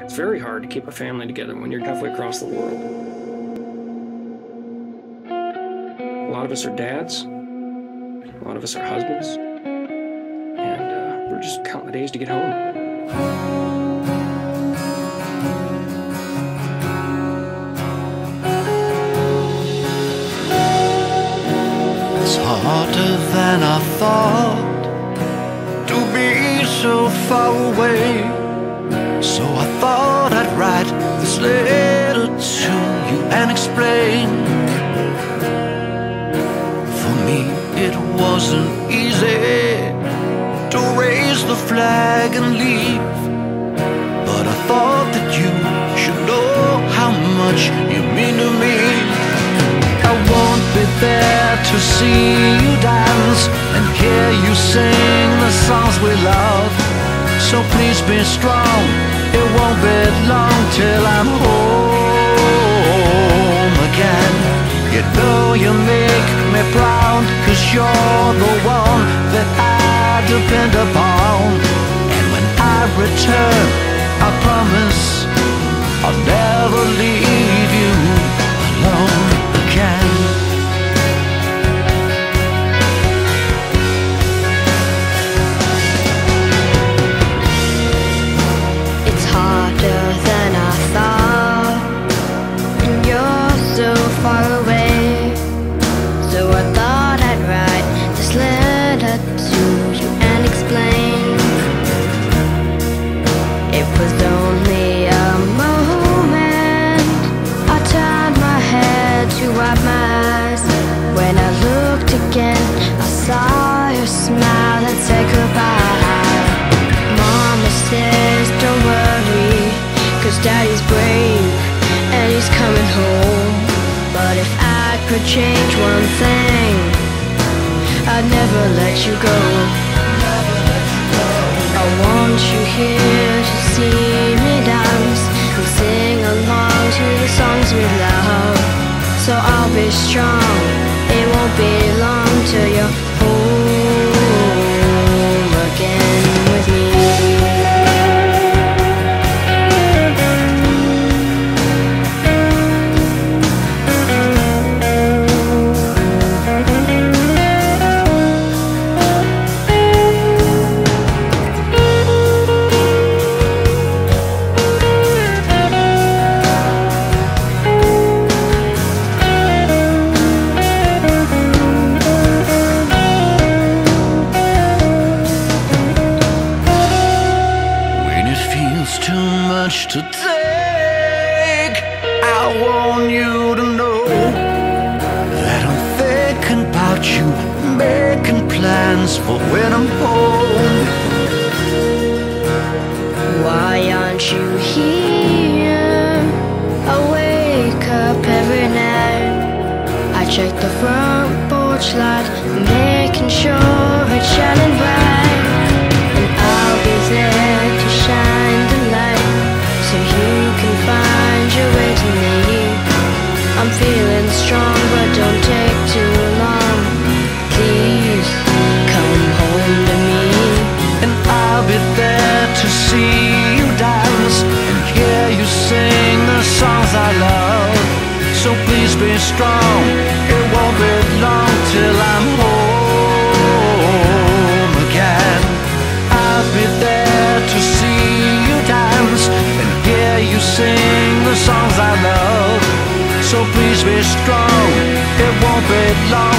It's very hard to keep a family together when you're halfway across the world. A lot of us are dads. A lot of us are husbands. And we're just counting the days to get home. It's harder than I thought to be so far away. So I thought I'd write this letter to you and explain. For me it wasn't easy to raise the flag and leave, but I thought that you should know how much you mean to me. I won't be there to see you dance and hear you sing the songs we love. So please be strong, it won't be long till I'm home again. You know you make me proud, 'cause you're the one that I depend upon. And when I return, I promise I'll never leave you alone again. It's harder than I thought, and you're so far away. So I thought I'd write this letter to you and explain. It was only a moment. I turned my head to wipe my eyes. When I looked again, I saw your smile and said goodbye. Mama says don't worry, 'cause Daddy's brave and he's coming home. But if I could change one thing, I'd never let you go. I want you here to see me dance and sing along to the songs we love. So I'll be strong, it won't be long till you're home again with me. Too much to take, I want you to know that I'm thinking about you, making plans for when I'm home. Why aren't you here? I wake up every night. I check the front porch light, making sure it's shining bright. And I'll be there to shine the light, so you can find your way to me. I'm feeling strong, but don't take too long. Please come home to me. And I'll be there to see you dance and hear you sing the songs I love. So please be strong, it won't be long till I'm home again. I'll be there to see you dance and hear you sing the songs I love. So please be strong, it won't be long